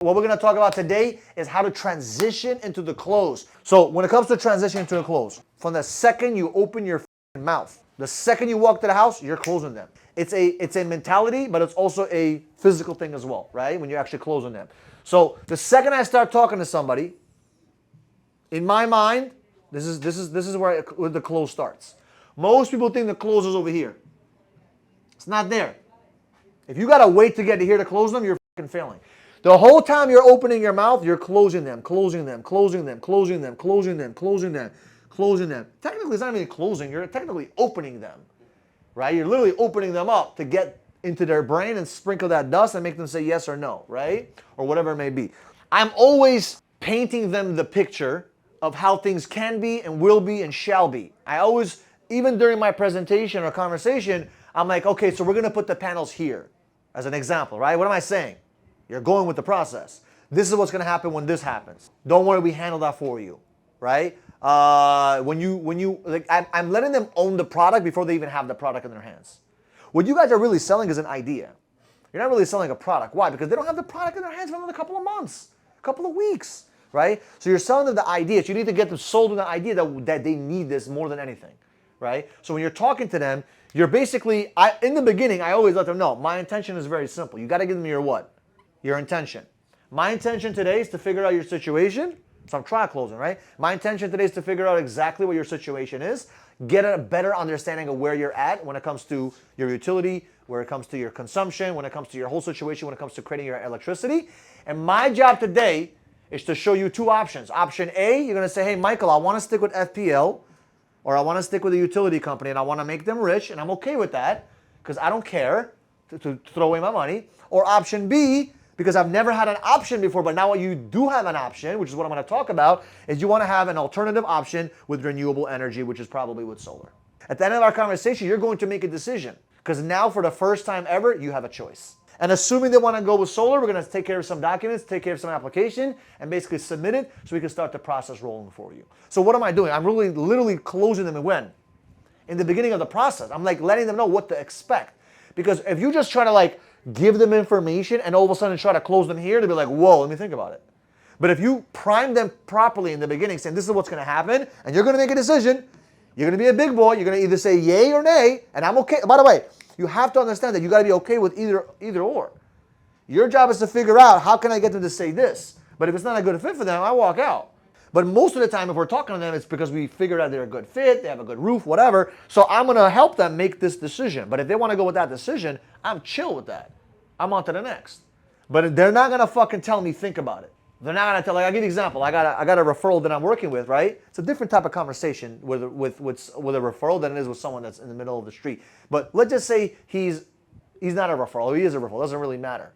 What we're going to talk about today is how to transition into the close. So when it comes to transitioning to the close, from the second you open your mouth, the second you walk to the house, you're closing them. It's a mentality, but it's also a physical thing as well, right? When you're actually closing them. So the second I start talking to somebody, in my mind, this is where the close starts. Most people think the close is over here. It's not there. If you gotta wait to get to here to close them, you're fucking failing. The whole time you're opening your mouth, you're closing them, closing them, closing them, closing them, closing them, closing them, closing them. Technically, it's not even closing. You're technically opening them, right? You're literally opening them up to get into their brain and sprinkle that dust and make them say yes or no, right? Or whatever it may be. I'm always painting them the picture of how things can be and will be and shall be. I always, even during my presentation or conversation, I'm like, okay, so we're gonna put the panels here as an example, right? What am I saying? You're going with the process. This is what's gonna happen when this happens. Don't worry, we handle that for you, right? When you like, I'm letting them own the product before they even have the product in their hands. What you guys are really selling is an idea. You're not really selling a product. Why? Because they don't have the product in their hands for another couple of months, a couple of weeks, right? So you're selling them the idea. So you need to get them sold on the idea that they need this more than anything, right? So when you're talking to them, you're basically, in the beginning, I always let them know, my intention is very simple. You got to give them your what? Your intention. My intention today is to figure out your situation. So I'm trial closing, right? My intention today is to figure out exactly what your situation is, get a better understanding of where you're at when it comes to your utility, where it comes to your consumption, when it comes to your whole situation, when it comes to creating your electricity. And my job today is to show you two options. Option A, you're going to say, hey, Michael, I want to stick with FPL, or I want to stick with a utility company, and I want to make them rich, and I'm okay with that because I don't care to throw away my money. Or option B, because I've never had an option before, but now what you do have an option, which is what I'm going to talk about, is you want to have an alternative option with renewable energy, which is probably with solar. At the end of our conversation, you're going to make a decision because now for the first time ever, you have a choice. And assuming they want to go with solar, we're going to take care of some documents, take care of some application, and basically submit it so we can start the process rolling for you. So what am I doing? I'm really literally closing them in when? In the beginning of the process. I'm like letting them know what to expect. Because if you just try to like give them information and all of a sudden try to close them here, they'll be like, whoa, let me think about it. But if you prime them properly in the beginning, saying this is what's going to happen, and you're going to make a decision, you're going to be a big boy, you're going to either say yay or nay, and I'm okay. By the way, you have to understand that you got to be okay with either or. Your job is to figure out how can I get them to say this. But if it's not a good fit for them, I walk out. But most of the time, if we're talking to them, it's because we figured out they're a good fit, they have a good roof, whatever. So I'm going to help them make this decision. But if they want to go with that decision, I'm chill with that. I'm on to the next. But they're not going to fucking tell me think about it. They're not going to tell, like, I'll give you an example. I got a referral that I'm working with, right? It's a different type of conversation with a referral than it is with someone that's in the middle of the street. But let's just say he's not a referral. He is a referral. It doesn't really matter.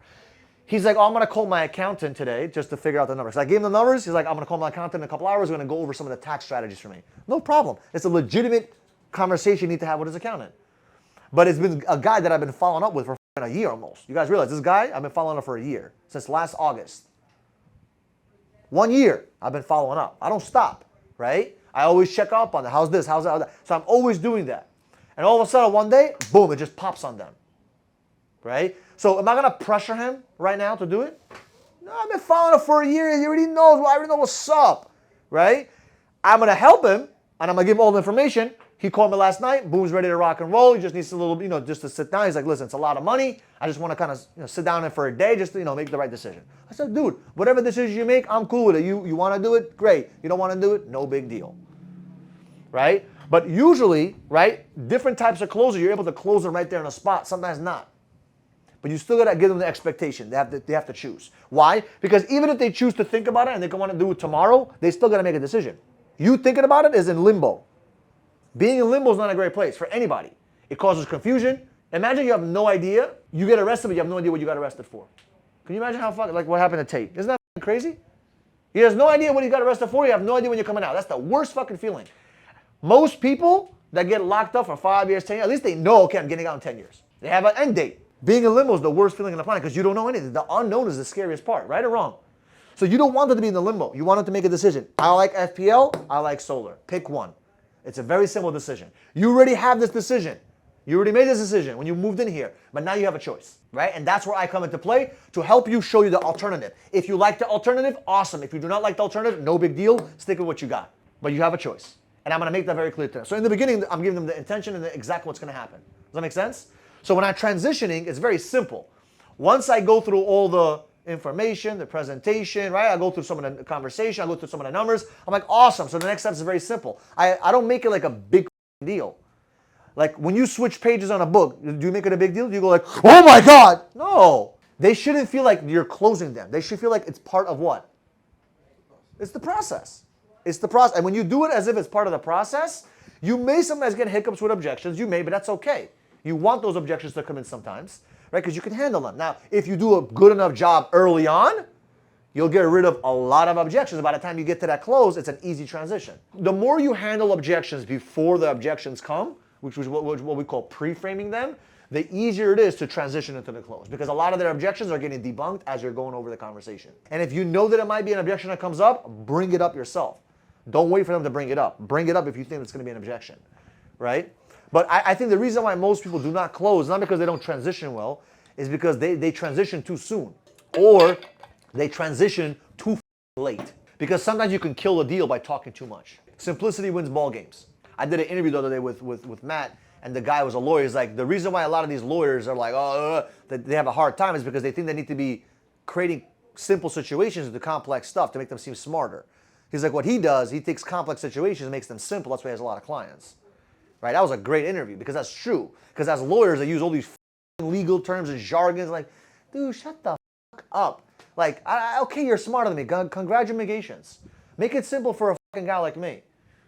He's like, oh, I'm going to call my accountant today just to figure out the numbers. So I gave him the numbers. He's like, I'm going to call my accountant in a couple hours. We're going to go over some of the tax strategies for me. No problem. It's a legitimate conversation you need to have with his accountant. But it's been a guy that I've been following up with for a year almost. You guys realize this guy, I've been following up for a year, since last August. 1 year I've been following up. I don't stop, right? I always check up on it. How's this? How's that? How's that? So I'm always doing that. And all of a sudden one day, boom, it just pops on them, right? So am I going to pressure him right now to do it? No, I've been following up for a year. He already knows. I already know what's up, right? I'm going to help him, and I'm going to give him all the information. He called me last night. Boom's ready to rock and roll. He just needs a little, just to sit down. He's like, listen, it's a lot of money. I just want to kind of sit down there for a day just to, make the right decision. I said, dude, whatever decision you make, I'm cool with it. You want to do it? Great. You don't want to do it? No big deal, right? But usually, right, different types of closer, you're able to close them right there on the spot. Sometimes not. But you still got to give them the expectation. They have to choose. Why? Because even if they choose to think about it and they want to do it tomorrow, they still got to make a decision. You thinking about it is in limbo. Being in limbo is not a great place for anybody. It causes confusion. Imagine you have no idea. You get arrested, but you have no idea what you got arrested for. Can you imagine what happened to Tate? Isn't that crazy? He has no idea what he got arrested for. You have no idea when you're coming out. That's the worst fucking feeling. Most people that get locked up for 5 years, 10 years, at least they know, okay, I'm getting out in 10 years. They have an end date. Being in limbo is the worst feeling on the planet because you don't know anything. The unknown is the scariest part, right or wrong? So you don't want them to be in the limbo. You want them to make a decision. I like FPL. I like solar. Pick one. It's a very simple decision. You already have this decision. You already made this decision when you moved in here, but now you have a choice, right? And that's where I come into play to help you show you the alternative. If you like the alternative, awesome. If you do not like the alternative, no big deal. Stick with what you got. But you have a choice. And I'm going to make that very clear to them. So in the beginning, I'm giving them the intention and exactly what's going to happen. Does that make sense? So when I'm transitioning, it's very simple. Once I go through all the information, the presentation, right? I go through some of the conversation, I go through some of the numbers. I'm like, awesome. So the next step is very simple. I don't make it like a big deal. Like when you switch pages on a book, do you make it a big deal? Do you go like, oh my God? No. They shouldn't feel like you're closing them. They should feel like it's part of what? It's the process. It's the process. And when you do it as if it's part of the process, you may sometimes get hiccups with objections. You may, but that's okay. You want those objections to come in sometimes, right? Because you can handle them. Now, if you do a good enough job early on, you'll get rid of a lot of objections. By the time you get to that close, it's an easy transition. The more you handle objections before the objections come, which is what we call pre-framing them, the easier it is to transition into the close. Because a lot of their objections are getting debunked as you're going over the conversation. And if you know that it might be an objection that comes up, bring it up yourself. Don't wait for them to bring it up. Bring it up if you think it's going to be an objection, right? But I think the reason why most people do not close, not because they don't transition well, is because they transition too soon. Or they transition too late. Because sometimes you can kill a deal by talking too much. Simplicity wins ball games. I did an interview the other day with Matt, and the guy was a lawyer. He's like, the reason why a lot of these lawyers are like, that they have a hard time is because they think they need to be creating simple situations into complex stuff to make them seem smarter. He's like, what he does, he takes complex situations and makes them simple. That's why he has a lot of clients. Right? That was a great interview because that's true. Because as lawyers, they use all these legal terms and jargons. Like, dude, shut the up. Like, okay, you're smarter than me. Congratulations. Make it simple for a fucking guy like me.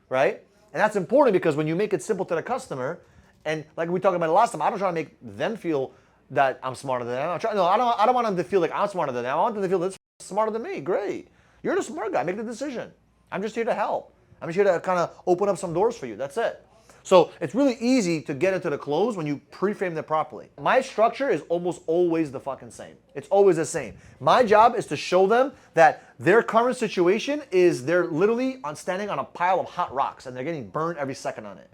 Right? And that's important because when you make it simple to the customer, and like we talked about it last time, I don't try to make them feel that I'm smarter than them. I don't want them to feel like I'm smarter than them. I want them to feel that they're smarter than me. Great. You're the smart guy. Make the decision. I'm just here to help. I'm just here to kind of open up some doors for you. That's it. So it's really easy to get into the close when you pre-frame it properly. My structure is almost always the fucking same. It's always the same. My job is to show them that their current situation is they're literally standing on a pile of hot rocks and they're getting burned every second on it.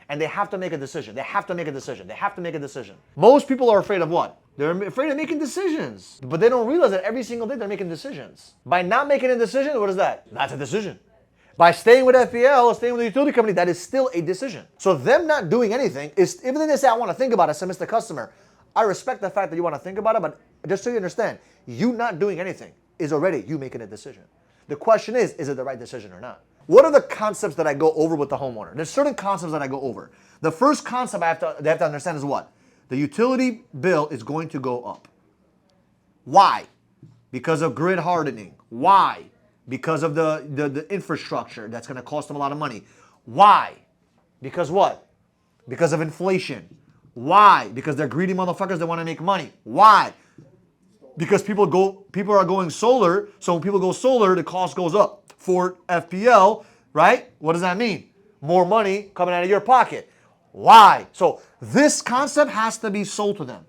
And they have to make a decision. They have to make a decision. They have to make a decision. Most people are afraid of what? They're afraid of making decisions. But they don't realize that every single day they're making decisions. By not making a decision, what is that? That's a decision. By staying with FPL or staying with the utility company, that is still a decision. So them not doing anything is, even they say, I want to think about it, so Mr. Customer, I respect the fact that you want to think about it, but just so you understand, you not doing anything is already you making a decision. The question is it the right decision or not? What are the concepts that I go over with the homeowner? There's certain concepts that I go over. The first concept they have to understand is what? The utility bill is going to go up. Why? Because of grid hardening. Why? Because of the infrastructure that's going to cost them a lot of money. Why? Because what? Because of inflation. Why? Because they're greedy motherfuckers that want to make money. Why? Because people are going solar, so when people go solar, the cost goes up. For FPL, right? What does that mean? More money coming out of your pocket. Why? So this concept has to be sold to them.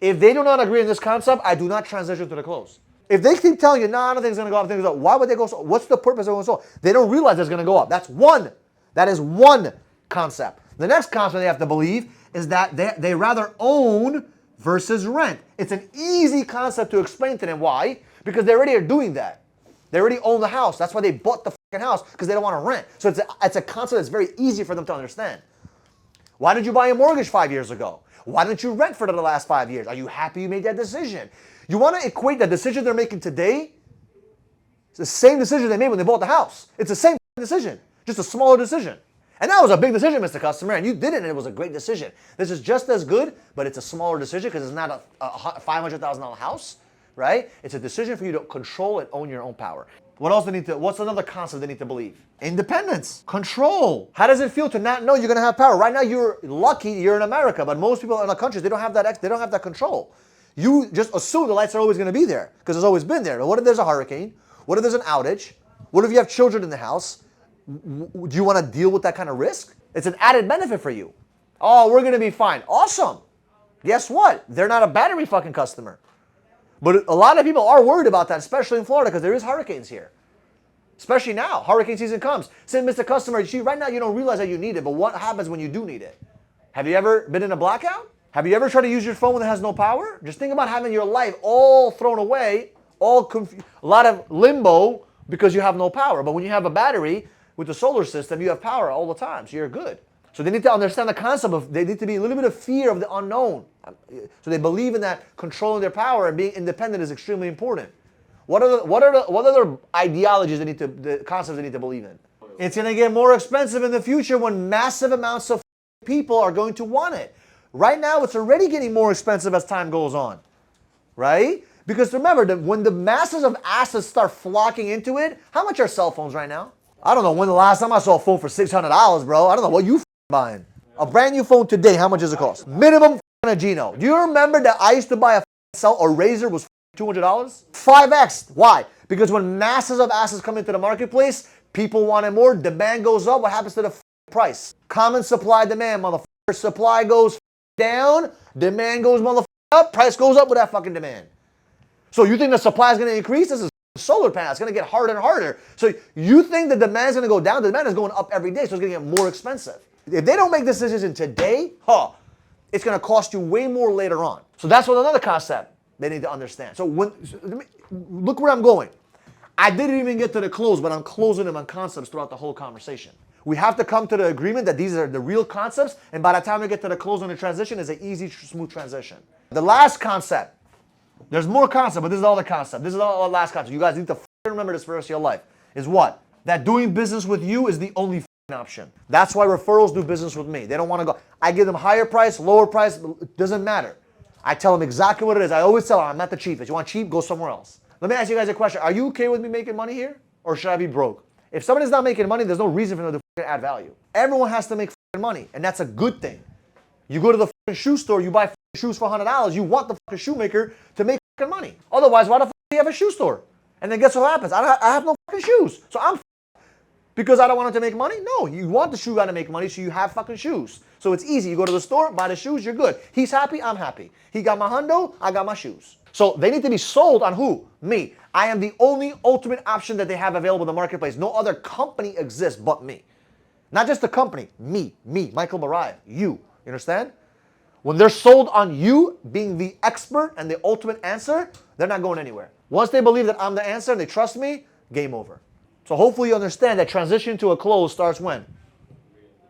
If they do not agree on this concept, I do not transition to the close. If they keep telling you, no, I don't think it's going to go up, things go up, why would they go so? What's the purpose of going so? They don't realize it's going to go up. That's one. That is one concept. The next concept they have to believe is that they rather own versus rent. It's an easy concept to explain to them. Why? Because they already are doing that. They already own the house. That's why they bought the fucking house, because they don't want to rent. So it's a concept that's very easy for them to understand. Why did you buy a mortgage 5 years ago? Why didn't you rent for the last 5 years? Are you happy you made that decision? You want to equate the decision they're making today? It's the same decision they made when they bought the house. It's the same decision, just a smaller decision. And that was a big decision, Mr. Customer, and you did it, and it was a great decision. This is just as good, but it's a smaller decision because it's not a $500,000 house. Right? It's a decision for you to control and own your own power. What's another concept they need to believe? Independence, control. How does it feel to not know you're going to have power? Right now you're lucky you're in America, but most people in the countries, they don't have that control. You just assume the lights are always going to be there because it's always been there. But what if there's a hurricane? What if there's an outage? What if you have children in the house? Do you want to deal with that kind of risk? It's an added benefit for you. Oh, we're going to be fine. Awesome. Guess what? They're not a battery fucking customer. But a lot of people are worried about that, especially in Florida, because there is hurricanes here. Especially now. Hurricane season comes. Say, Mr. Customer, right now you don't realize that you need it, but what happens when you do need it? Have you ever been in a blackout? Have you ever tried to use your phone when it has no power? Just think about having your life all thrown away, all confused, a lot of limbo because you have no power. But when you have a battery with the solar system, you have power all the time, so you're good. So they need to understand the concept of, they need to be a little bit of fear of the unknown. So they believe in that controlling their power and being independent is extremely important. What other ideologies they need to, the concepts they need to believe in? It's going to get more expensive in the future when massive amounts of people are going to want it. Right now, it's already getting more expensive as time goes on, right? Because remember, when the masses of assets start flocking into it, how much are cell phones right now? I don't know when the last time I saw a phone for $600, bro. I don't know what you buying. A brand new phone today, how much does it cost? Minimum a Gino. Do you remember that I used to buy a Razor was $200? 5x. Why? Because when masses of assets come into the marketplace, people want it more, demand goes up. What happens to the price? Common supply demand, motherfucker. Supply goes down, demand goes up, price goes up with that fucking demand. So you think the supply is going to increase? This is solar panel. It's going to get harder and harder. So you think the demand is going to go down? The demand is going up every day, so it's going to get more expensive. If they don't make this decision today, it's going to cost you way more later on. So that's what another concept they need to understand. So look where I'm going. I didn't even get to the close, but I'm closing them on concepts throughout the whole conversation. We have to come to the agreement that these are the real concepts, and by the time we get to the close on the transition, it's an easy, smooth transition. The last concept, there's more concept, but this is all the concept. This is all the last concept. You guys need to remember this for the rest of your life. Is what? That doing business with you is the only option. That's why referrals do business with me. They don't want to go. I give them higher price, lower price, it doesn't matter. I tell them exactly what it is. I always tell them, I'm not the cheapest. You want cheap, go somewhere else. Let me ask you guys a question. Are you okay with me making money here? Or should I be broke? If somebody's not making money, there's no reason for them to add value. Everyone has to make money, and that's a good thing. You go to the shoe store, you buy shoes for $100, you want the shoemaker to make money. Otherwise, why the do you have a shoe store? And then guess what happens? I have no shoes, so I'm because I don't want it to make money? No, you want the shoe guy to make money, so you have shoes. So it's easy. You go to the store, buy the shoes, you're good. He's happy, I'm happy. He got my hundo, I got my shoes. So they need to be sold on who? Me. I am the only ultimate option that they have available in the marketplace. No other company exists but me. Not just the company, me, Michael Barayev, you. You understand? When they're sold on you being the expert and the ultimate answer, they're not going anywhere. Once they believe that I'm the answer and they trust me, game over. So hopefully you understand that transition to a close starts when?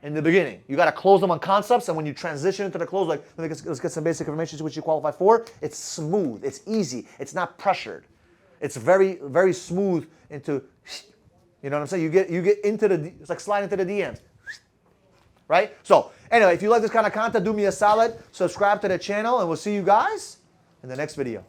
In the beginning. You got to close them on concepts, and when you transition into the close, like let's get some basic information to which you qualify for, it's smooth, it's easy, it's not pressured. It's very, very smooth into, you know what I'm saying? You get into it's like sliding into the DMs. Right? So anyway, if you like this kind of content, do me a solid, subscribe to the channel, and we'll see you guys in the next video.